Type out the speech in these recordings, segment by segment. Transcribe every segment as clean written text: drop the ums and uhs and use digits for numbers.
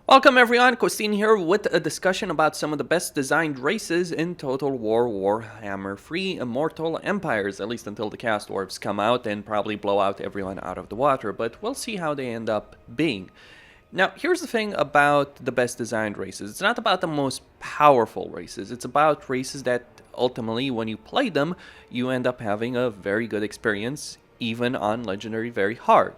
Welcome everyone, Costin here with a discussion about some of the best designed races in Total War Warhammer 3 Immortal Empires, at least until the cast dwarves come out and probably blow out everyone out of the water, but we'll see how they end up being. Now, here's the thing about the best designed races. It's not about the most powerful races, it's about races that ultimately, when you play them, you end up having a very good experience, even on Legendary very hard.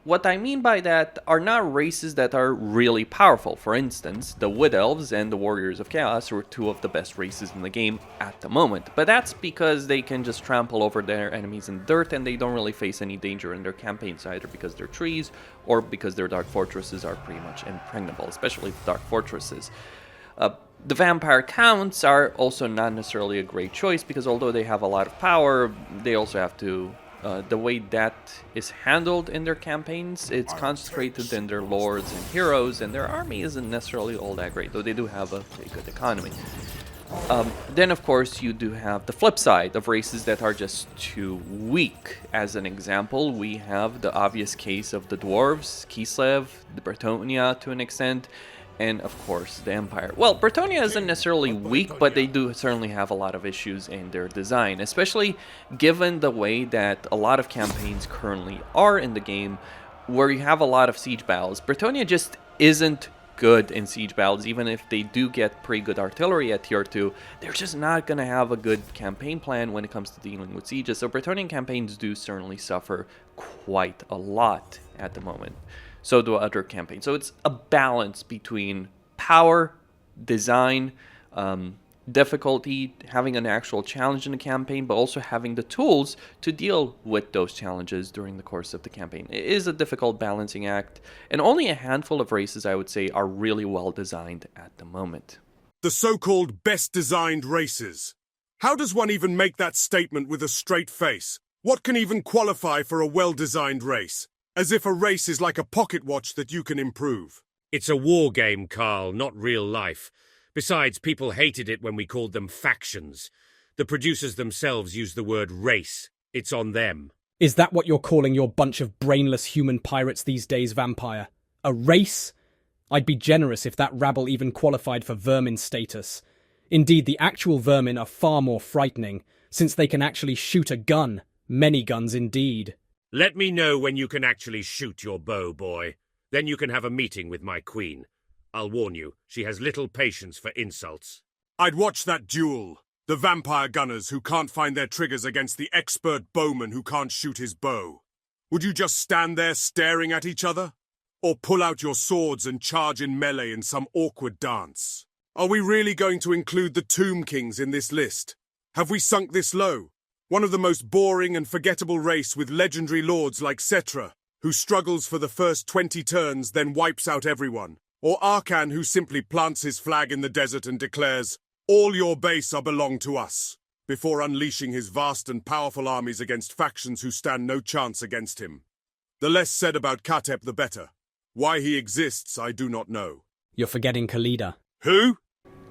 What I mean by that are not races that are really powerful. For instance, the Wood Elves and the Warriors of Chaos are two of the best races in the game at the moment. But that's because they can just trample over their enemies in dirt and they don't really face any danger in their campaigns, either because they're trees or because their Dark Fortresses are pretty much impregnable, especially the Dark Fortresses. The Vampire Counts are also not necessarily a great choice because although they have a lot of power, they also have to the way that is handled in their campaigns, it's concentrated in their lords and heroes, and their army isn't necessarily all that great, though they do have a good economy. Then, of course, you do have the flip side of races that are just too weak. As an example, we have the obvious case of the Dwarves, Kislev, the Bretonnia to an extent, and of course the Empire. Well, Bretonnia isn't necessarily weak, but they do certainly have a lot of issues in their design, especially given the way that a lot of campaigns currently are in the game, where you have a lot of siege battles. Bretonnia just isn't good in siege battles. Even if they do get pretty good artillery at tier 2, they're just not going to have a good campaign plan when it comes to dealing with sieges. So Bretonnian campaigns do certainly suffer quite a lot at the moment. So do other campaigns. So it's a balance between power, design, difficulty, having an actual challenge in the campaign, but also having the tools to deal with those challenges during the course of the campaign. It is a difficult balancing act, and only a handful of races, I would say, are really well designed at the moment. The so-called best designed races. How does one even make that statement with a straight face? What can even qualify for a well-designed race? As if a race is like a pocket watch that you can improve. It's a war game, Karl, not real life. Besides, people hated it when we called them factions. The producers themselves used the word race. It's on them. Is that what you're calling your bunch of brainless human pirates these days, Vampire? A race? I'd be generous if that rabble even qualified for vermin status. Indeed, the actual vermin are far more frightening, since they can actually shoot a gun. Many guns indeed. Let me know when you can actually shoot your bow, boy. Then you can have a meeting with my queen. I'll warn you, she has little patience for insults. I'd watch that duel. The vampire gunners who can't find their triggers against the expert bowman who can't shoot his bow. Would you just stand there staring at each other? Or pull out your swords and charge in melee in some awkward dance? Are we really going to include the Tomb Kings in this list? Have we sunk this low? One of the most boring and forgettable race with legendary lords like Cetra, who struggles for the first 20 turns then wipes out everyone. Or Harkon, who simply plants his flag in the desert and declares, "All your base are belong to us," before unleashing his vast and powerful armies against factions who stand no chance against him. The less said about Katep, the better. Why he exists, I do not know. You're forgetting Khalida. Who?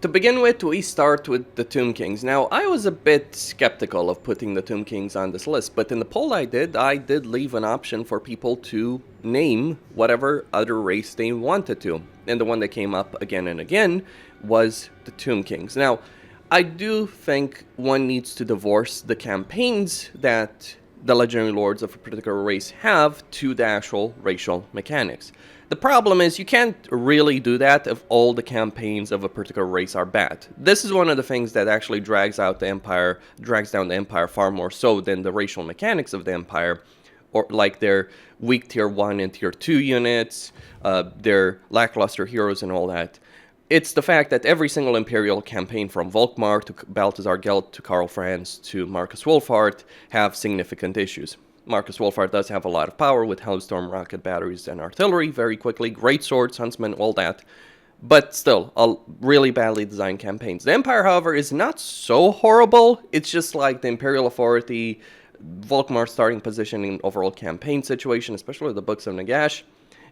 To begin with, we start with the Tomb Kings. Now, I was a bit skeptical of putting the Tomb Kings on this list, but in the poll I did leave an option for people to name whatever other race they wanted to. And the one that came up again and again was the Tomb Kings. Now, I do think one needs to divorce the campaigns that the legendary lords of a particular race have to the actual racial mechanics. The problem is you can't really do that if all the campaigns of a particular race are bad. This is one of the things that actually drags down the Empire far more so than the racial mechanics of the Empire, or like their weak tier 1 and tier 2 units, their lackluster heroes and all that. It's the fact that every single Imperial campaign from Volkmar to Balthazar Gelt to Karl Franz to Marcus Wolfhard have significant issues. Marcus Wolfhard does have a lot of power with Hellstorm rocket batteries and artillery very quickly, great swords, huntsmen, all that, but still, really badly designed campaigns. The Empire, however, is not so horrible. It's just like the Imperial Authority, Volkmar's starting position in overall campaign situation, especially with the Books of Nagash,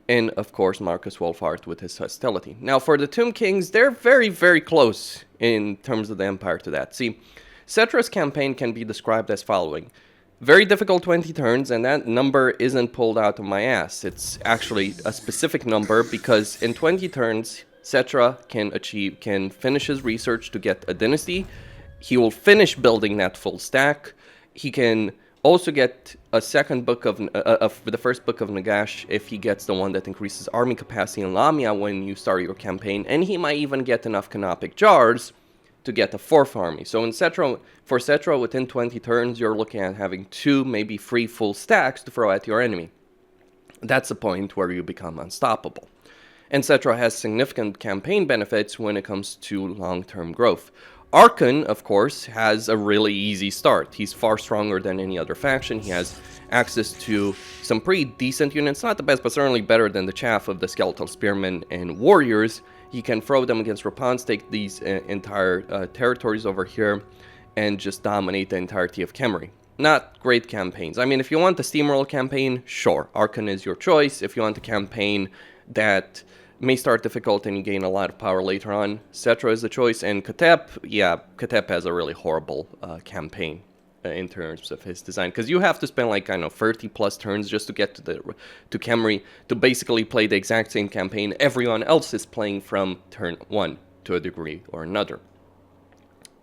and of course Marcus Wolfhard with his hostility. Now for the Tomb Kings, they're very, very close in terms of the Empire to that. See, Cetra's campaign can be described as following. Very difficult 20 turns, and that number isn't pulled out of my ass. It's actually a specific number because in 20 turns, Cetra can finish his research to get a dynasty. He will finish building that full stack. He can also get a second book of the first book of Nagash if he gets the one that increases army capacity in Lamia when you start your campaign, and he might even get enough canopic jars to get a fourth army. So for Cetra, within 20 turns, you're looking at having 2, maybe 3 full stacks to throw at your enemy. That's the point where you become unstoppable. And Cetra has significant campaign benefits when it comes to long-term growth. Harkon, of course, has a really easy start. He's far stronger than any other faction. He has access to some pretty decent units, not the best, but certainly better than the chaff of the Skeletal Spearmen and Warriors. He can throw them against Rapans, take these entire territories over here, and just dominate the entirety of Khemri. Not great campaigns. I mean, if you want the steamroll campaign, sure, Harkon is your choice. If you want a campaign that may start difficult and you gain a lot of power later on, Cetra is the choice. And Katep has a really horrible campaign in terms of his design, because you have to spend like, I don't know, 30 plus turns just to get to Khemri to basically play the exact same campaign everyone else is playing from turn 1 to a degree or another.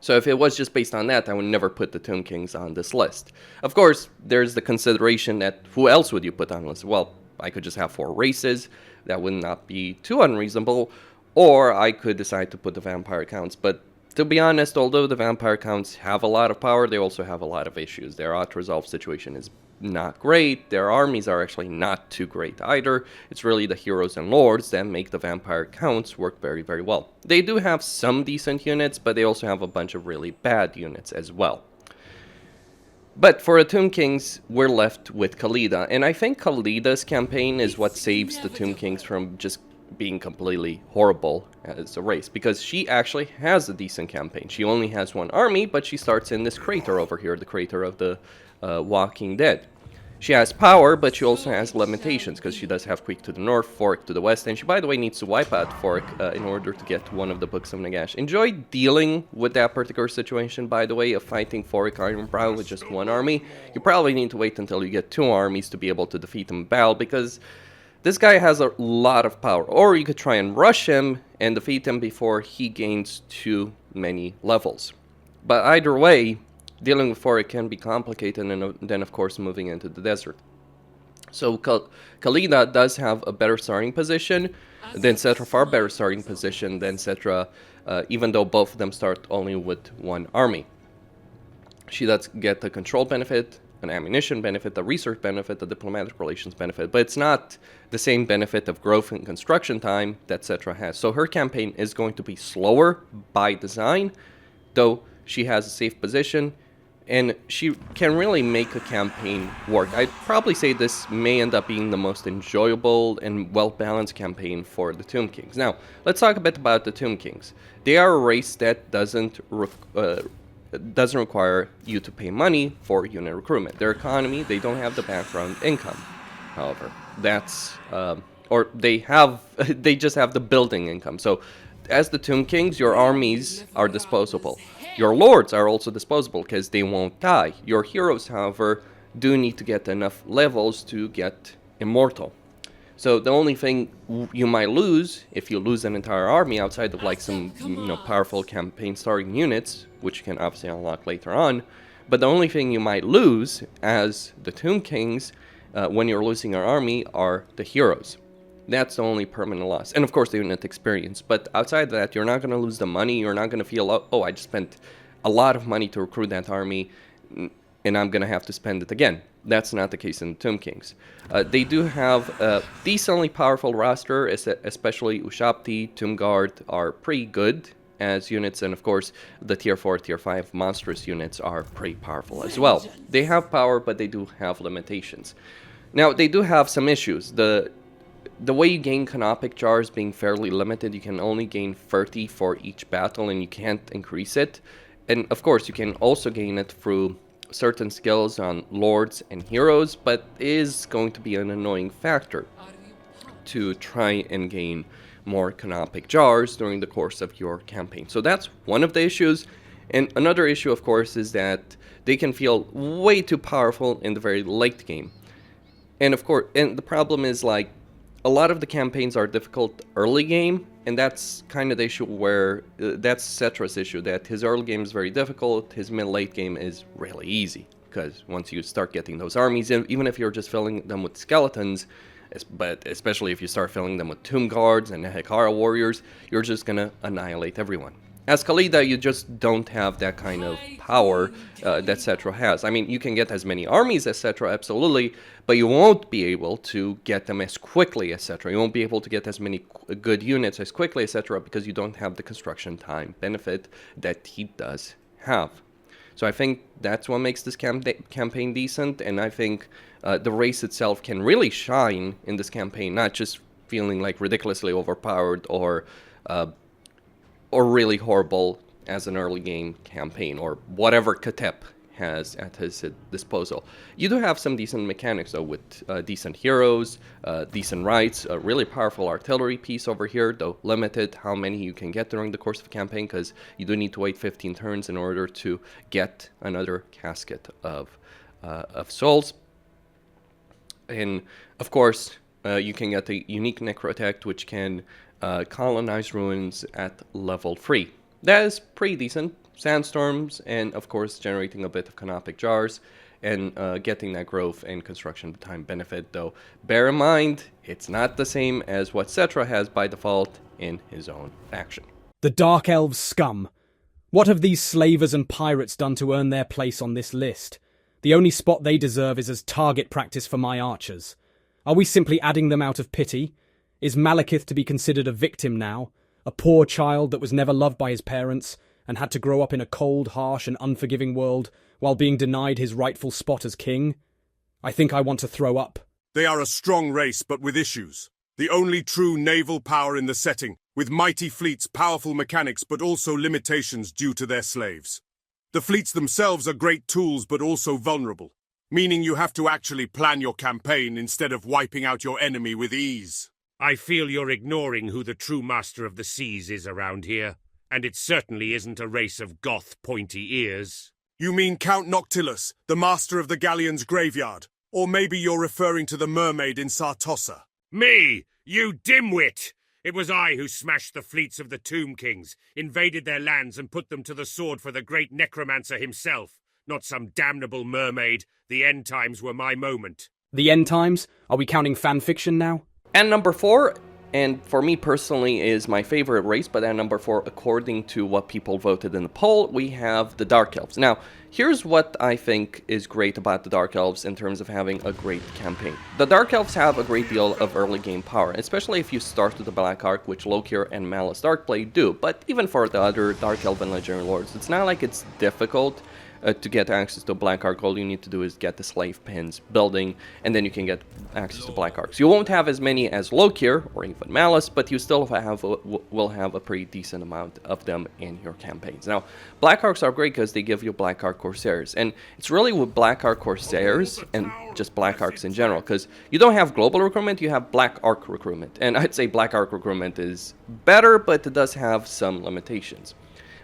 So if it was just based on that, I would never put the Tomb Kings on this list. Of course, there's the consideration that who else would you put on the list? Well, I could just have 4 races. That would not be too unreasonable. Or I could decide to put the vampire counts. But to be honest, although the vampire counts have a lot of power, they also have a lot of issues. Their auto-resolve situation is not great. Their armies are actually not too great either. It's really the heroes and lords that make the vampire counts work very, very well. They do have some decent units, but they also have a bunch of really bad units as well. But for the Tomb Kings, we're left with Khalida. And I think Khalida's campaign is what saves the Tomb Kings from just being completely horrible as a race, because she actually has a decent campaign. She only has 1 army, but she starts in this crater over here, the crater of the Walking Dead. She has power, but she also has limitations, because she does have Creek to the north, Fork to the west, and she, by the way, needs to wipe out Fork in order to get one of the Books of Nagash. Enjoy dealing with that particular situation, by the way, of fighting Fork Ironbrow with just 1 army. You probably need to wait until you get 2 armies to be able to defeat him in battle, because this guy has a lot of power. Or you could try and rush him and defeat him before he gains too many levels. But either way, dealing with Fork can be complicated, and then of course moving into the desert. So Khalida does have a better starting position than Cetra, far better starting position than Cetra, even though both of them start only with 1 army. She does get the control benefit, an ammunition benefit, the research benefit, the diplomatic relations benefit, but it's not the same benefit of growth and construction time that Cetra has. So her campaign is going to be slower by design, though she has a safe position, and she can really make a campaign work. I'd probably say this may end up being the most enjoyable and well-balanced campaign for the Tomb Kings. Now, let's talk a bit about the Tomb Kings. They are a race that doesn't require you to pay money for unit recruitment. Their economy, they don't have the background income, however. That's, or they just have the building income. So, as the Tomb Kings, your armies are disposable. Your lords are also disposable because they won't die. Your heroes, however, do need to get enough levels to get immortal. So the only thing you might lose, if you lose an entire army outside of like some powerful campaign starting units, which you can obviously unlock later on, but the only thing you might lose as the Tomb Kings when you're losing your army are the heroes. That's the only permanent loss. And of course the unit experience. But outside of that, you're not going to lose the money. You're not going to feel, oh, I just spent a lot of money to recruit that army, and I'm going to have to spend it again. That's not the case in the Tomb Kings. They do have a decently powerful roster, especially Ushapti, Tomb Guard are pretty good as units, and of course the tier 4, tier 5 monstrous units are pretty powerful as well. They have power, but they do have limitations. Now, they do have some issues. The way you gain canopic jars being fairly limited, you can only gain 30 for each battle, and you can't increase it. And of course, you can also gain it through certain skills on lords and heroes, but is going to be an annoying factor to try and gain more canopic jars during the course of your campaign. So that's one of the issues. And another issue, of course, is that they can feel way too powerful in the very late game. And of course, and the problem is, like, a lot of the campaigns are difficult early game, and that's kind of the issue where, that's Cetra's issue, that his early game is very difficult, his mid-late game is really easy. Because once you start getting those armies, even if you're just filling them with skeletons, but especially if you start filling them with Tomb Guards and Hekara Warriors, you're just gonna annihilate everyone. As Khalida, you just don't have that kind of power that Cetra has. I mean, you can get as many armies as Cetra, absolutely, but you won't be able to get them as quickly as Cetra. You won't be able to get as many good units as quickly as Cetra because you don't have the construction time benefit that he does have. So I think that's what makes this campaign decent, and I think the race itself can really shine in this campaign, not just feeling like ridiculously overpowered or really horrible as an early game campaign, or whatever Katep has at his disposal. You do have some decent mechanics though, with decent heroes, decent rights, a really powerful artillery piece over here, though limited how many you can get during the course of the campaign, because you do need to wait 15 turns in order to get another casket of souls. And of course, you can get the unique Necrotect, which can colonize ruins at level 3. That is pretty decent. Sandstorms, and of course generating a bit of Canopic Jars, and getting that growth and construction time benefit, though bear in mind, it's not the same as what Cetra has by default in his own faction. The Dark Elves scum. What have these slavers and pirates done to earn their place on this list? The only spot they deserve is as target practice for my archers. Are we simply adding them out of pity? Is Malekith to be considered a victim now? A poor child that was never loved by his parents and had to grow up in a cold, harsh and unforgiving world while being denied his rightful spot as king? I think I want to throw up. They are a strong race, but with issues. The only true naval power in the setting, with mighty fleets, powerful mechanics, but also limitations due to their slaves. The fleets themselves are great tools, but also vulnerable, meaning you have to actually plan your campaign instead of wiping out your enemy with ease. I feel you're ignoring who the true master of the seas is around here. And it certainly isn't a race of goth pointy ears. You mean Count Noctilus, the master of the galleon's graveyard? Or maybe you're referring to the mermaid in Sartossa? Me, you dimwit! It was I who smashed the fleets of the Tomb Kings, invaded their lands and put them to the sword for the great necromancer himself. Not some damnable mermaid. The end times were my moment. The end times? Are we counting fanfiction now? And number 4, and for me personally is my favorite race, but at number 4, according to what people voted in the poll, we have the Dark Elves. Now, here's what I think is great about the Dark Elves in terms of having a great campaign. The Dark Elves have a great deal of early game power, especially if you start with the Black Ark, which Lokir and Malice Darkblade do. But even for the other Dark Elf and Legendary Lords, it's not like it's difficult to get access to Black Ark. All you need to do is get the slave pins building, and then you can get access to Black Arks. You won't have as many as Lokir or even Malice, but you still will have a pretty decent amount of them in your campaigns. Now, Black Arks are great because they give you Black Ark Corsairs, and it's really with Black Ark Corsairs and just Black Arks in general, because you don't have global recruitment, you have Black Ark recruitment, and I'd say Black Ark recruitment is better, but it does have some limitations.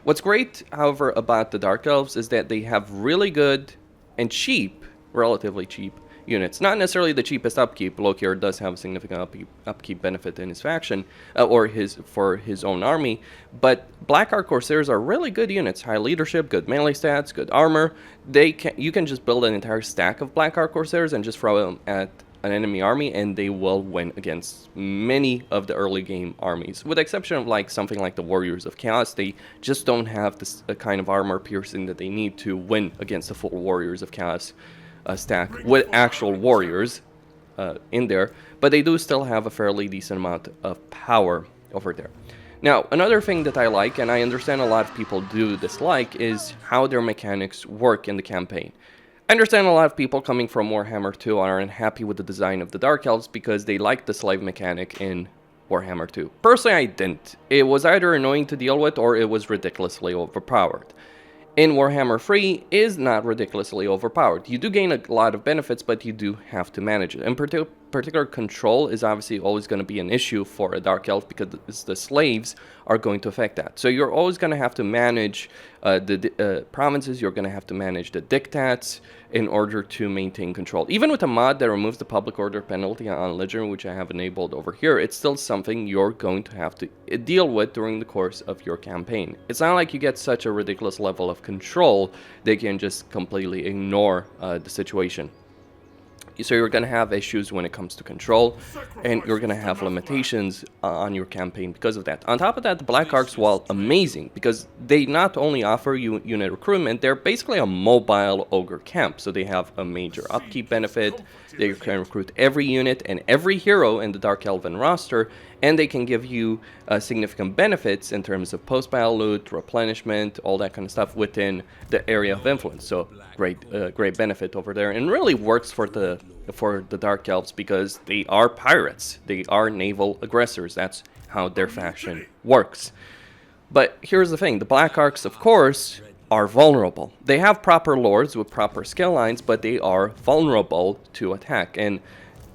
What's great, however, about the Dark Elves is that they have really good and cheap, relatively cheap, units. Not necessarily the cheapest upkeep. Lokir does have a significant upkeep benefit in his faction, or for his own army, but Black Ark Corsairs are really good units. High leadership, good melee stats, good armor. You can just build an entire stack of Black Ark Corsairs and just throw them at an enemy army, and they will win against many of the early game armies. With the exception of like something like the Warriors of Chaos, they just don't have this kind of armor piercing that they need to win against the full Warriors of Chaos stack with actual warriors in there, but they do still have a fairly decent amount of power over there. Now, another thing that I like, and I understand a lot of people do dislike, is how their mechanics work in the campaign. I understand a lot of people coming from Warhammer 2 are unhappy with the design of the Dark Elves because they like the slave mechanic in Warhammer 2. Personally, I didn't. It was either annoying to deal with or it was ridiculously overpowered. In Warhammer 3 is not ridiculously overpowered. You do gain a lot of benefits, but you do have to manage it. In particular control is obviously always going to be an issue for a Dark Elf because the slaves are going to affect that. So you're always going to have to manage the provinces, you're going to have to manage the dictats in order to maintain control. Even with a mod that removes the public order penalty on Legion, which I have enabled over here, it's still something you're going to have to deal with during the course of your campaign. It's not like you get such a ridiculous level of control they can just completely ignore the situation. So you're going to have issues when it comes to control, and you're going to have limitations on your campaign because of that. On top of that, the Black Arcs, while amazing, because they not only offer you unit recruitment, they're basically a mobile ogre camp. So they have a major upkeep benefit, they can recruit every unit and every hero in the Dark Elven roster, and they can give you significant benefits in terms of post-battle loot, replenishment, all that kind of stuff within the area of influence. So great benefit over there, and really works for the Dark Elves because they are pirates. They are naval aggressors. That's how their faction works. But here's the thing. The Black Arcs, of course, are vulnerable. They have proper lords with proper skill lines, but they are vulnerable to attack. And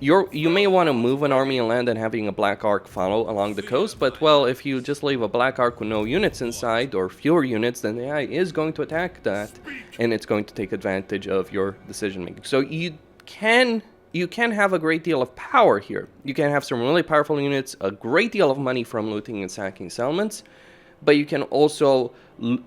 you may want to move an army and land and having a Black Arc follow along the coast, but well, if you just leave a Black Arc with no units inside or fewer units, then the AI is going to attack that, and it's going to take advantage of your decision making. So you can have a great deal of power here. You can have some really powerful units, a great deal of money from looting and sacking settlements, but you can also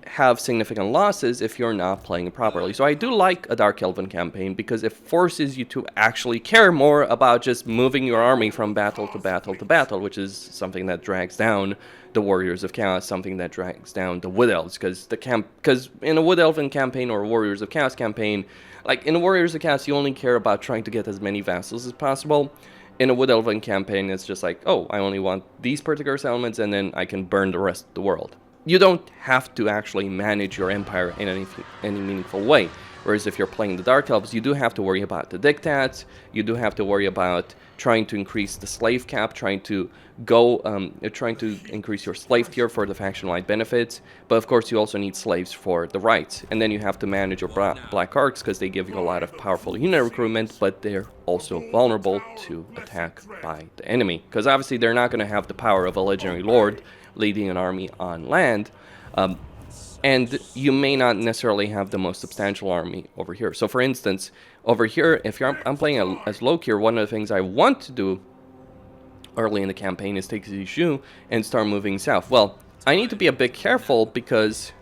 have significant losses if you're not playing it properly. So I do like a Dark Elven campaign because it forces you to actually care more about just moving your army from battle to battle to battle, which is something that drags down the Warriors of Chaos, something that drags down the Wood Elves, because in a Wood Elven campaign or a Warriors of Chaos campaign, like in a Warriors of Chaos, you only care about trying to get as many vassals as possible. In a Wood Elven campaign, it's just like, oh, I only want these particular settlements, and then I can burn the rest of the world. You don't have to actually manage your empire in any meaningful way. Whereas if you're playing the Dark Elves, you do have to worry about the dictats, you do have to worry about trying to increase the slave cap, trying to increase your slave tier for the faction-wide benefits, but of course you also need slaves for the rights. And then you have to manage your Black Arcs because they give you a lot of powerful unit recruitment, but they're also vulnerable to attack by the enemy. Because obviously they're not going to have the power of a legendary lord leading an army on land, and you may not necessarily have the most substantial army over here. So for instance, over here, if I'm playing as Lokir, one of the things I want to do early in the campaign is take Zishu and start moving south. Well, I need to be a bit careful because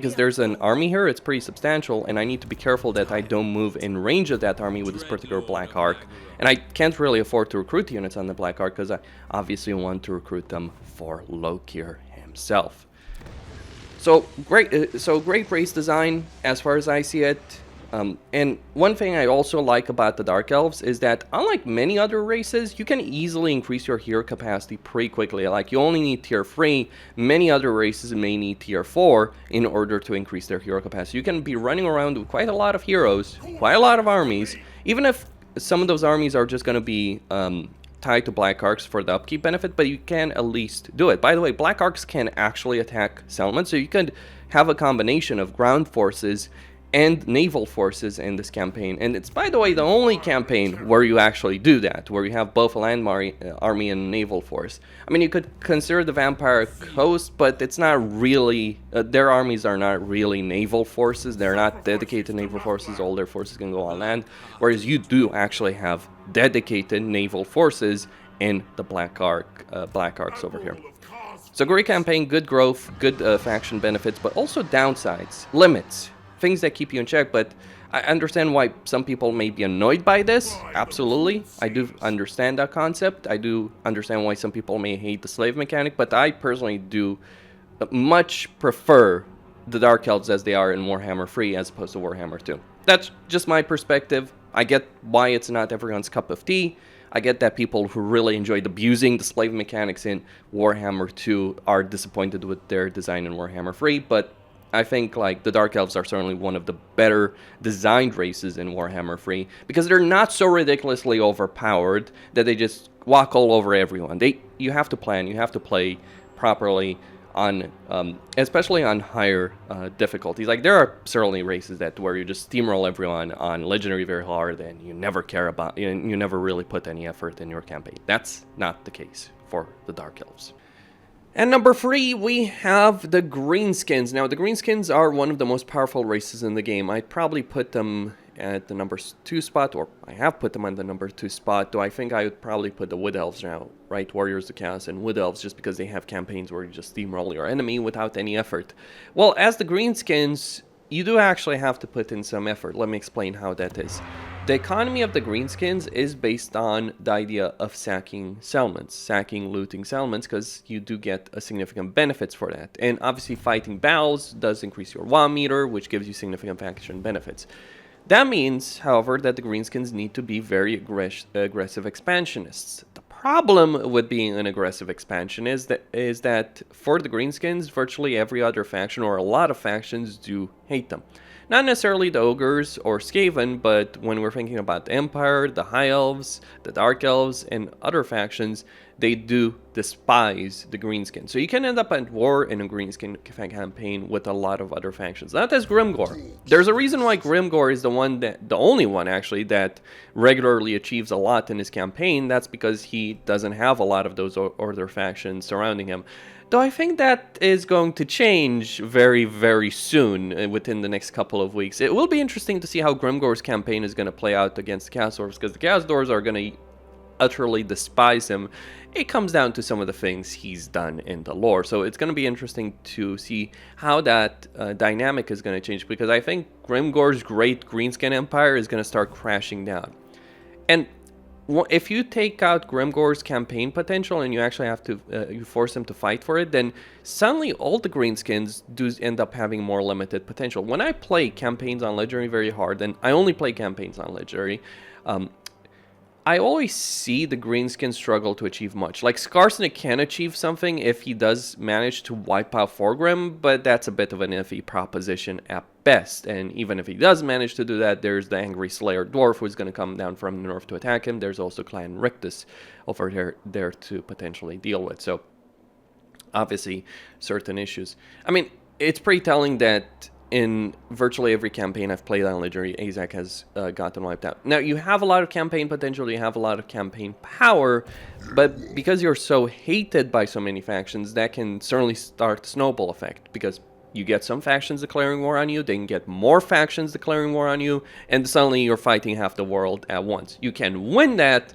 there's an army here, it's pretty substantial, and I need to be careful that I don't move in range of that army with this particular Black Arc. And I can't really afford to recruit the units on the Black Arc because I obviously want to recruit them for Lokir himself. So great race design as far as I see it. And one thing I also like about the Dark Elves is that unlike many other races, you can easily increase your hero capacity pretty quickly. Like, you only need tier 3, many other races may need tier 4 in order to increase their hero capacity. You can be running around with quite a lot of heroes, quite a lot of armies, even if some of those armies are just going to be tied to Black Arcs for the upkeep benefit, but you can at least do it. By the way, Black Arcs can actually attack settlements, so you could have a combination of ground forces and naval forces in this campaign. And it's, by the way, the only campaign where you actually do that, where you have both a land army and a naval force. I mean, you could consider the Vampire Coast, but it's not really, their armies are not really naval forces. They're not dedicated naval forces. All their forces can go on land, whereas you do actually have dedicated naval forces in the Black Arcs over here. So great campaign, good growth, good faction benefits, but also downsides, limits, things that keep you in check. But I understand why some people may be annoyed by this. Absolutely. I do understand that concept. I do understand why some people may hate the slave mechanic, but I personally do much prefer the Dark Elves as they are in Warhammer 3 as opposed to Warhammer 2. That's just my perspective. I get why it's not everyone's cup of tea. I get that people who really enjoyed abusing the slave mechanics in Warhammer 2 are disappointed with their design in Warhammer 3, but I think like the Dark Elves are certainly one of the better designed races in Warhammer 3 because they're not so ridiculously overpowered that they just walk all over everyone. You have to plan, you have to play properly. on especially on higher difficulties. Like, there are certainly races that where you just steamroll everyone on legendary very hard and you never care about, you never really put any effort in your campaign. That's not the case for the Dark Elves. And number 3, we have the Greenskins. Now, the Greenskins are one of the most powerful races in the game. I'd probably put them at the number 2 spot, or I have put them on the number 2 spot, though I think I would probably put the Wood Elves now, right? Warriors of Chaos and Wood Elves, just because they have campaigns where you just steamroll your enemy without any effort. Well, as the Greenskins, you do actually have to put in some effort. Let me explain how that is. The economy of the Greenskins is based on the idea of sacking settlements, looting settlements, because you do get a significant benefits for that. And obviously fighting battles does increase your WA meter, which gives you significant faction benefits. That means, however, that the Greenskins need to be very aggressive expansionists. The problem with being an aggressive expansion is that for the Greenskins, virtually every other faction, or a lot of factions, do hate them. Not necessarily the Ogres or Skaven, but when we're thinking about the Empire, the High Elves, the Dark Elves, and other factions, they do despise the Greenskin. So you can end up at war in a Greenskin campaign with a lot of other factions. Not as Grimgor. There's a reason why Grimgor is the only one actually that regularly achieves a lot in his campaign. That's because he doesn't have a lot of those other factions surrounding him. Though I think that is going to change very, very soon, within the next couple of weeks. It will be interesting to see how Grimgor's campaign is going to play out against the Chaos Dwarves, because the Chaos Dwarves are going to utterly despise him. It comes down to some of the things he's done in the lore. So it's going to be interesting to see how that dynamic is going to change, because I think Grimgor's great Greenskin Empire is going to start crashing down. And if you take out Grimgor's campaign potential and you actually have to you force him to fight for it, then suddenly all the Greenskins do end up having more limited potential. When I play campaigns on Legendary very hard, and I only play campaigns on Legendary, I always see the Greenskin struggle to achieve much. Like, Skarsnik can achieve something if he does manage to wipe out Forgrim, but that's a bit of an iffy proposition at best. And even if he does manage to do that, there's the Angry Slayer Dwarf who's going to come down from the north to attack him. There's also Clan Rictus over there to potentially deal with. So, obviously, certain issues. I mean, it's pretty telling that in virtually every campaign I've played on Legendary, Azak has gotten wiped out. Now, you have a lot of campaign potential, you have a lot of campaign power, but because you're so hated by so many factions, that can certainly start the snowball effect, because you get some factions declaring war on you, they can get more factions declaring war on you, and suddenly you're fighting half the world at once. You can win that,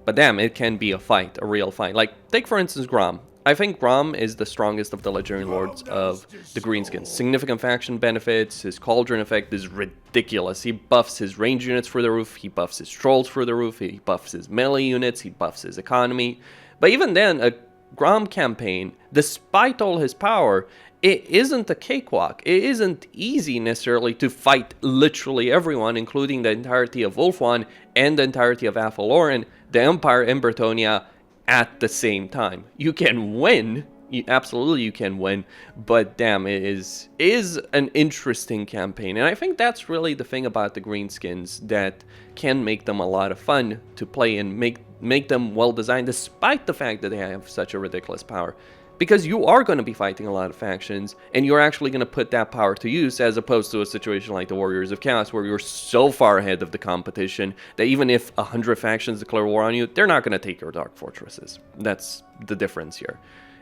but damn, it can be a fight, a real fight. Like, take for instance Grom. I think Grom is the strongest of the Legendary Lords of the Greenskins. Significant faction benefits, his Cauldron effect is ridiculous. He buffs his range units through the roof, he buffs his trolls through the roof, he buffs his melee units, he buffs his economy. But even then, a Grom campaign, despite all his power, it isn't a cakewalk. It isn't easy necessarily to fight literally everyone, including the entirety of Ulthuan and the entirety of Athaloran, the Empire, and Bretonnia, at the same time. You can win, absolutely you can win, but damn, it is an interesting campaign. And I think that's really the thing about the Greenskins that can make them a lot of fun to play and make them well designed, despite the fact that they have such a ridiculous power. Because you are going to be fighting a lot of factions, and you're actually going to put that power to use, as opposed to a situation like the Warriors of Chaos, where you're so far ahead of the competition that even if 100 factions declare war on you, they're not going to take your Dark Fortresses. That's the difference here.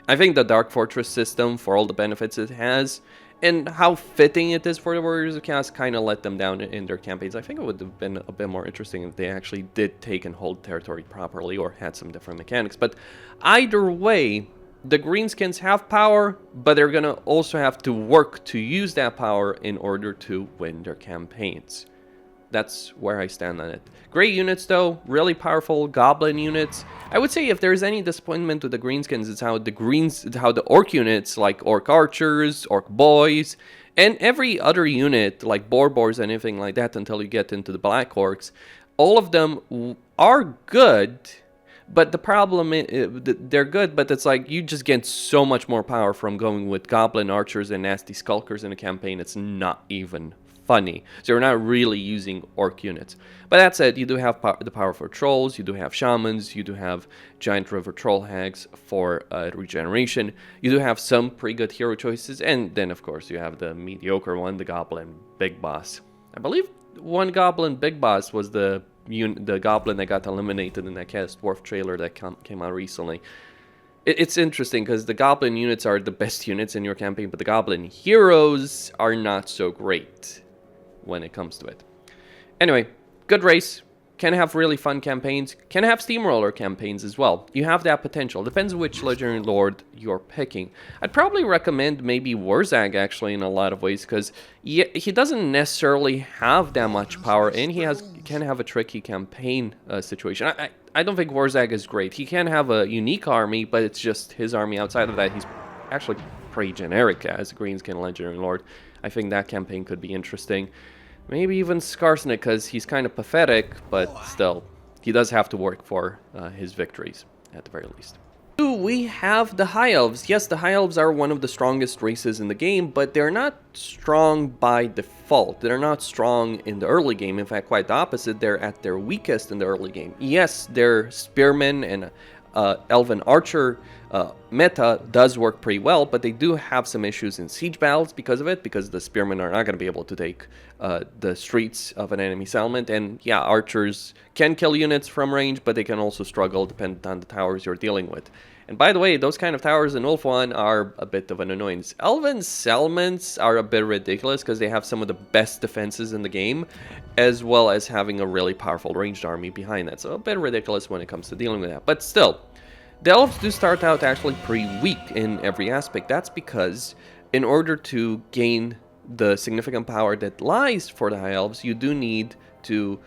I think the Dark Fortress system, for all the benefits it has, and how fitting it is for the Warriors of Chaos, kind of let them down in their campaigns. I think it would have been a bit more interesting if they actually did take and hold territory properly, or had some different mechanics. But either way, the Greenskins have power, but they're going to also have to work to use that power in order to win their campaigns. That's where I stand on it. Great units though, really powerful goblin units. I would say if there's any disappointment with the Greenskins, it's how the orc units, like orc archers, orc boys, and every other unit, like boars and anything like that, until you get into the black orcs, all of them are good. But the problem is, they're good, but it's like you just get so much more power from going with goblin archers and nasty skulkers in a campaign. It's not even funny. So you're not really using orc units. But that said, you do have the powerful trolls, you do have shamans, you do have giant river troll hags for regeneration. You do have some pretty good hero choices, and then of course you have the mediocre one, the goblin big boss. I believe one goblin big boss was the goblin that got eliminated in that Chaos Dwarf trailer that came out recently. It's interesting because the goblin units are the best units in your campaign, but the goblin heroes are not so great when it comes to it. Anyway, good race. Can have really fun campaigns. Can have steamroller campaigns as well. You have that potential. Depends which legendary lord you're picking. I'd probably recommend maybe Wurzag actually in a lot of ways, because he doesn't necessarily have that much power, and he can have a tricky campaign situation. I don't think Wurzag is great. He can have a unique army, but it's just his army. Outside of that, he's actually pretty generic as a Greenskin legendary lord. I think that campaign could be interesting. Maybe even Skarsnik, because he's kind of pathetic, but still, he does have to work for his victories, at the very least. We have the High Elves. Yes, the High Elves are one of the strongest races in the game, but they're not strong by default. They're not strong in the early game. In fact, quite the opposite. They're at their weakest in the early game. Yes, their Spearmen and Elven Archer meta does work pretty well, but they do have some issues in siege battles because of it, because the Spearmen are not going to be able to take the streets of an enemy settlement. And yeah, Archers can kill units from range, but they can also struggle depending on the towers you're dealing with. And by the way, those kind of towers in Wolf 1 are a bit of an annoyance. Elven settlements are a bit ridiculous because they have some of the best defenses in the game, as well as having a really powerful ranged army behind that. So a bit ridiculous when it comes to dealing with that. But still, the Elves do start out actually pretty weak in every aspect. That's because in order to gain the significant power that lies for the High Elves, you do need to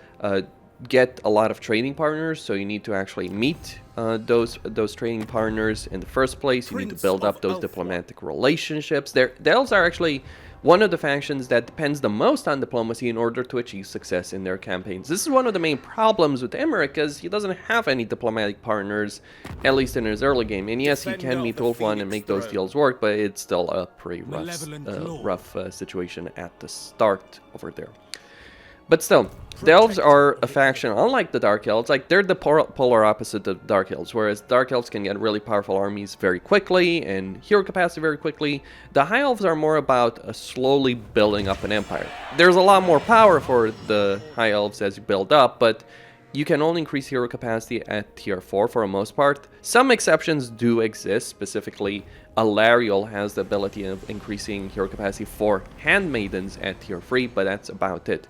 get a lot of trading partners. So you need to actually meet those trading partners in the first place. You need to build up those diplomatic relationships. The Elves are actually one of the factions that depends the most on diplomacy in order to achieve success in their campaigns. This is one of the main problems with Emmerich, because he doesn't have any diplomatic partners, at least in his early game. And yes, he can meet Wolf 1 and make those deals work, but it's still a pretty rough situation at the start over there. But still, the Elves are a faction, unlike the Dark Elves. Like, they're the polar opposite of Dark Elves, whereas Dark Elves can get really powerful armies very quickly and hero capacity very quickly. The High Elves are more about slowly building up an empire. There's a lot more power for the High Elves as you build up, but you can only increase hero capacity at tier 4 for the most part. Some exceptions do exist. Specifically, Alariel has the ability of increasing hero capacity for handmaidens at tier 3, but that's about it.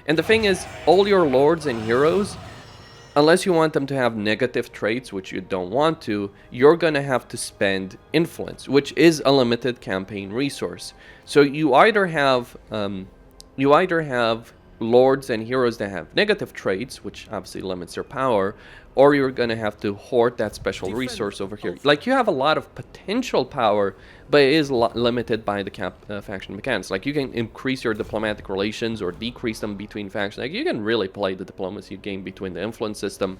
And the thing is, all your lords and heroes, unless you want them to have negative traits, which you don't want to, you're going to have to spend influence, which is a limited campaign resource. So you either have lords and heroes that have negative traits, which obviously limits their power, or you're going to have to hoard that special resource over here. Like, you have a lot of potential power, but it is limited by the faction mechanics. Like, you can increase your diplomatic relations or decrease them between factions. Like, you can really play the diplomacy game between the influence system,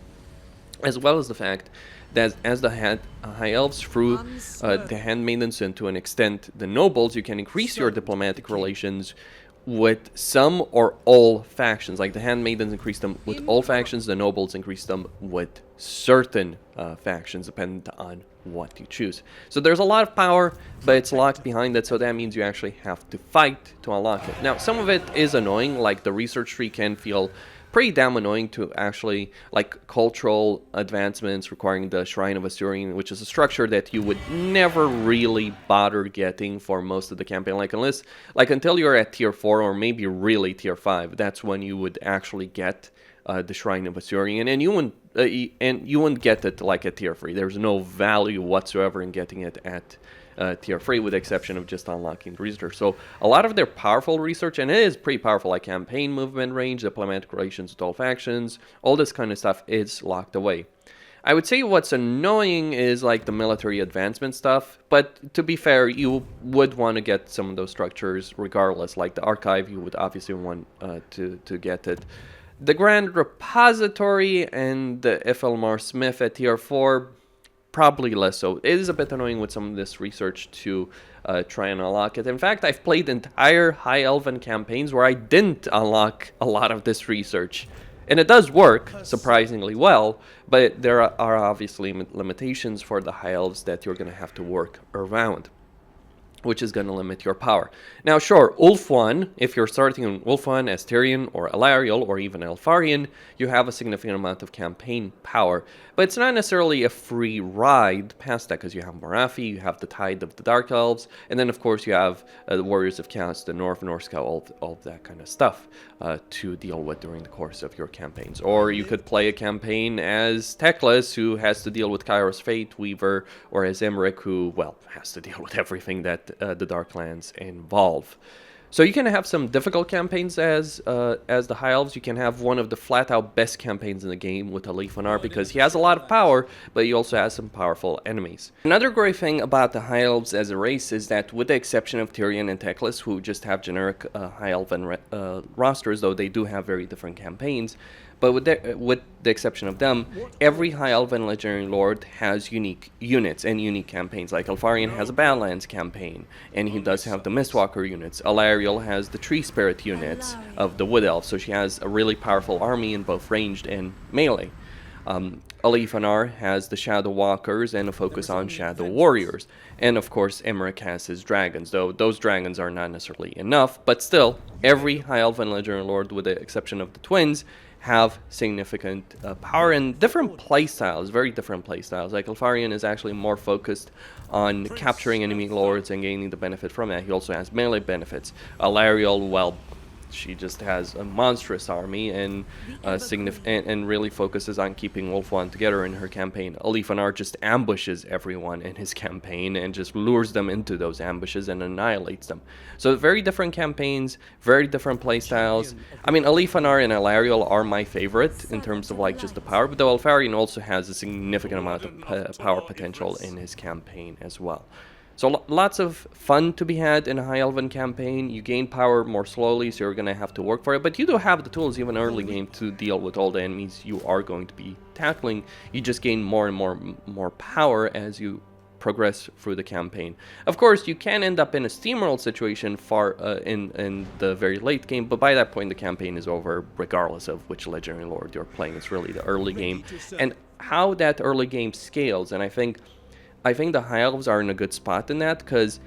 as well as the fact that as the High Elves through the handmaidens and to an extent the nobles, you can increase your diplomatic relations with some or all factions. Like, the handmaidens increase them with all factions, the nobles increase them with certain factions, depending on what you choose. So there's a lot of power, but it's locked behind it, so that means you actually have to fight to unlock it. Now, some of it is annoying, like the research tree can feel pretty damn annoying to actually, like cultural advancements requiring the Shrine of Asturion, which is a structure that you would never really bother getting for most of the campaign. Like, until you're at tier 4 or maybe really tier 5, that's when you would actually get the Shrine of Asturion, and you wouldn't get it like at tier 3. There's no value whatsoever in getting it at tier 3, with the exception of just unlocking the research. So a lot of their powerful research, and it is pretty powerful, like campaign movement range, diplomatic relations with all factions, all this kind of stuff is locked away. I would say what's annoying is like the military advancement stuff, but to be fair, you would want to get some of those structures regardless. Like the archive, you would obviously want to get it. The Grand Repository and the Ifilmar Smith at tier 4, probably less so. It is a bit annoying with some of this research to try and unlock it. In fact, I've played entire High Elven campaigns where I didn't unlock a lot of this research. And it does work surprisingly well, but there are obviously limitations for the High Elves that you're going to have to work around, which is going to limit your power. Now, sure, Ulfuan, if you're starting in Ulfuan, Asterion, or Alariel, or even Elfarion, you have a significant amount of campaign power. But it's not necessarily a free ride past that, because you have Morathi, you have the Tide of the Dark Elves, and then, of course, you have the Warriors of Chaos, the Norska, all of that kind of stuff to deal with during the course of your campaigns. Or you could play a campaign as Teclis, who has to deal with Kairos Fate, Weaver, or as Emmerich, who, well, has to deal with everything that the Darklands involve. So you can have some difficult campaigns as the High Elves. You can have one of the flat-out best campaigns in the game with Alain of Deathwatch, because he has a lot of power, but he also has some powerful enemies. Another great thing about the High Elves as a race is that, with the exception of Tyrion and Teclis, who just have generic High Elven rosters, though they do have very different campaigns, but with the exception of them, every High Elven Legendary Lord has unique units and unique campaigns. Like Elfarion has a Badlands campaign, and he does have the Mistwalker units. Alariel has the Tree Spirit units of the Wood Elf, so she has a really powerful army in both ranged and melee. Alith Anar has the Shadow Walkers and a focus on Shadow Warriors. And of course, Emmerich has his dragons, though those dragons are not necessarily enough, but still, every High Elven Legendary Lord, with the exception of the twins, have significant power and different playstyles, very different playstyles. Like Elfarion is actually more focused on capturing enemy lords and gaining the benefit from that. He also has melee benefits. Alariel, well, she just has a monstrous army and really focuses on keeping Ulfuan together in her campaign. Alith Anar just ambushes everyone in his campaign and just lures them into those ambushes and annihilates them. So very different campaigns, very different playstyles. I mean, Alith Anar and Alariel are my favorite in terms of like just the power, but though Elfarion also has a significant amount of power potential in his campaign as well. So lots of fun to be had in a High Elven campaign. You gain power more slowly, so you're going to have to work for it. But you do have the tools, even early game, to deal with all the enemies you are going to be tackling. You just gain more and more power as you progress through the campaign. Of course, you can end up in a steamroll situation in the very late game, but by that point the campaign is over, regardless of which Legendary Lord you're playing. It's really the early game and how that early game scales. And I think the High Elves are in a good spot in that, because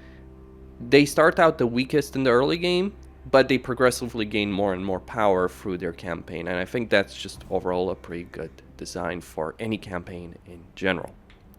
they start out the weakest in the early game, but they progressively gain more and more power through their campaign. And I think that's just overall a pretty good design for any campaign in general,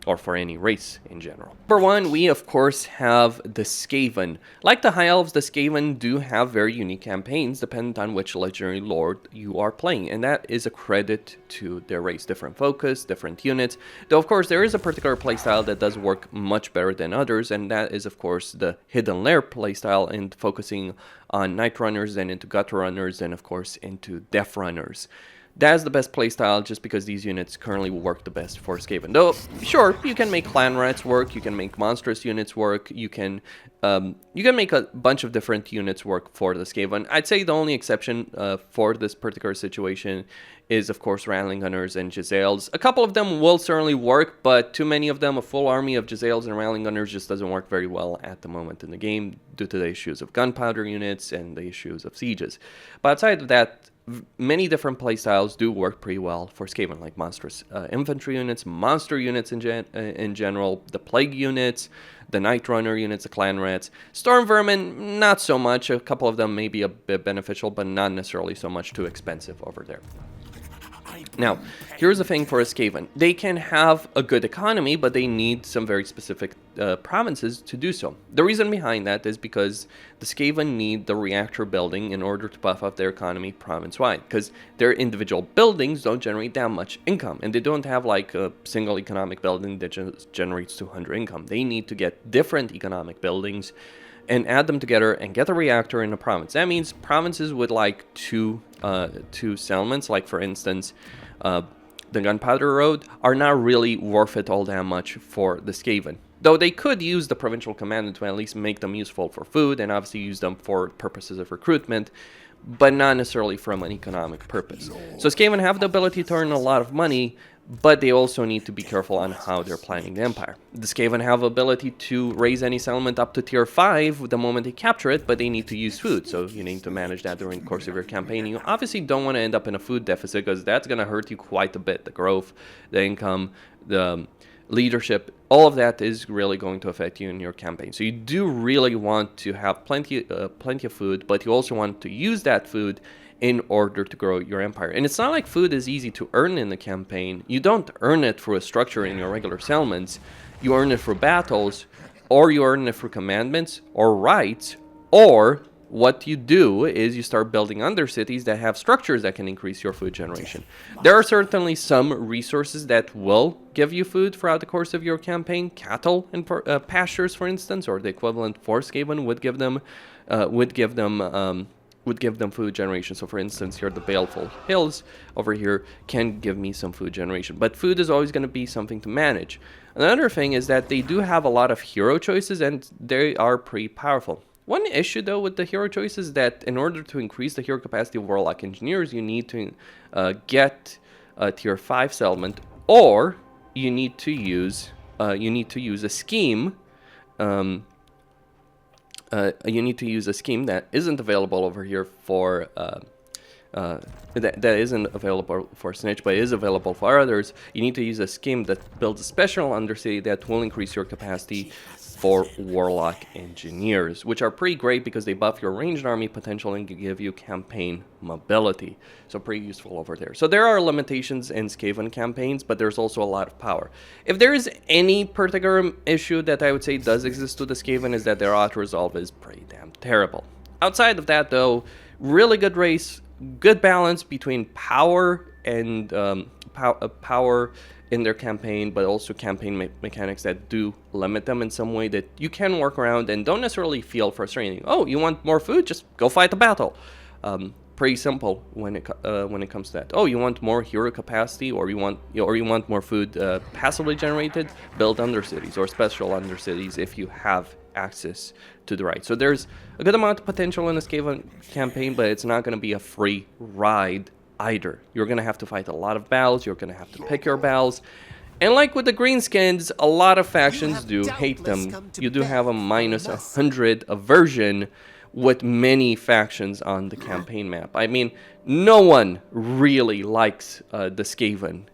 or for any race in general. Number one, we of course have the Skaven. Like the High Elves, the Skaven do have very unique campaigns dependent on which Legendary Lord you are playing, and that is a credit to their race. Different focus, different units, though of course there is a particular playstyle that does work much better than others, and that is of course the Hidden Lair playstyle, and focusing on Night Runners, and into Gut Runners, and of course into Death Runners. That's the best playstyle, just because these units currently work the best for Skaven. Though, sure, you can make clan rats work, you can make monstrous units work, you can make a bunch of different units work for the Skaven. I'd say the only exception for this particular situation is, of course, Rattling Gunners and Jezzails. A couple of them will certainly work, but too many of them, a full army of Jezzails and Rattling Gunners, just doesn't work very well at the moment in the game, due to the issues of gunpowder units and the issues of sieges. But outside of that, many different playstyles do work pretty well for Skaven, like monstrous infantry units, monster units in general, the plague units, the Night Runner units, the clan rats. Storm vermin, not so much. A couple of them may be a bit beneficial, but not necessarily so much, too expensive over there. Now, here's the thing for a Skaven. They can have a good economy, but they need some very specific provinces to do so. The reason behind that is because the Skaven need the reactor building in order to buff up their economy province-wide, because their individual buildings don't generate that much income, and they don't have like a single economic building that just generates 200 income. They need to get different economic buildings and add them together and get a reactor in a province. That means provinces with like two settlements, like for instance, the Gunpowder Road, are not really worth it all that much for the Skaven. Though they could use the provincial commandant to at least make them useful for food, and obviously use them for purposes of recruitment, but not necessarily from an economic purpose. So Skaven have the ability to earn a lot of money, but they also need to be careful on how they're planning the empire. The Skaven have ability to raise any settlement up to tier 5 the moment they capture it, but they need to use food, so you need to manage that during the course of your campaign. You obviously don't want to end up in a food deficit, because that's going to hurt you quite a bit. The growth, the income, the leadership, all of that is really going to affect you in your campaign. So you do really want to have plenty of food, but you also want to use that food in order to grow your empire. And it's not like food is easy to earn in the campaign. You don't earn it through a structure in your regular settlements. You earn it through battles, or you earn it through commandments or rights, or what you do is you start building undercities that have structures that can increase your food generation. There are certainly some resources that will give you food throughout the course of your campaign. Cattle and pastures, for instance, or the equivalent for Skaven would give them food generation. So for instance, here the Baleful Hills over here can give me some food generation, but food is always going to be something to manage. Another thing is that they do have a lot of hero choices, and they are pretty powerful. One issue though with the hero choices is that in order to increase the hero capacity of Warlock Engineers, you need to get a tier 5 settlement, or you need to use a scheme. You need to use a scheme that isn't available over here for that isn't available for Snitch, but is available for others. You need to use a scheme that builds a special undercity that will increase your capacity for Warlock Engineers, which are pretty great because they buff your ranged army potential and give you campaign mobility. So pretty useful over there. So there are limitations in Skaven campaigns, but there's also a lot of power. If there is any particular issue that I would say does exist to the Skaven, is that their auto-resolve is pretty damn terrible. Outside of that though, really good race, good balance between power and power in their campaign, but also campaign mechanics that do limit them in some way that you can work around and don't necessarily feel frustrating. Oh, you want more food? Just go fight the battle. Pretty simple when it comes to that. Oh, you want more hero capacity, or you want more food passively generated? Build undercities or special undercities if you have access to the right. So there's a good amount of potential in the Skaven campaign, but it's not going to be a free ride either. You're going to have to fight a lot of battles. You're going to have to pick your battles. And like with the Greenskins, a lot of factions do hate them. You do have a minus 100 aversion with many factions on the campaign map. I mean, no one really likes the Skaven.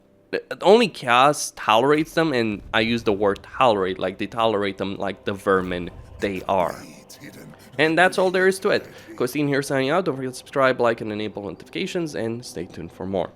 Only Chaos tolerates them, and I use the word tolerate, like they tolerate them like the vermin they are. And that's all there is to it. Costin here signing out. Don't forget to subscribe, like, and enable notifications, and stay tuned for more.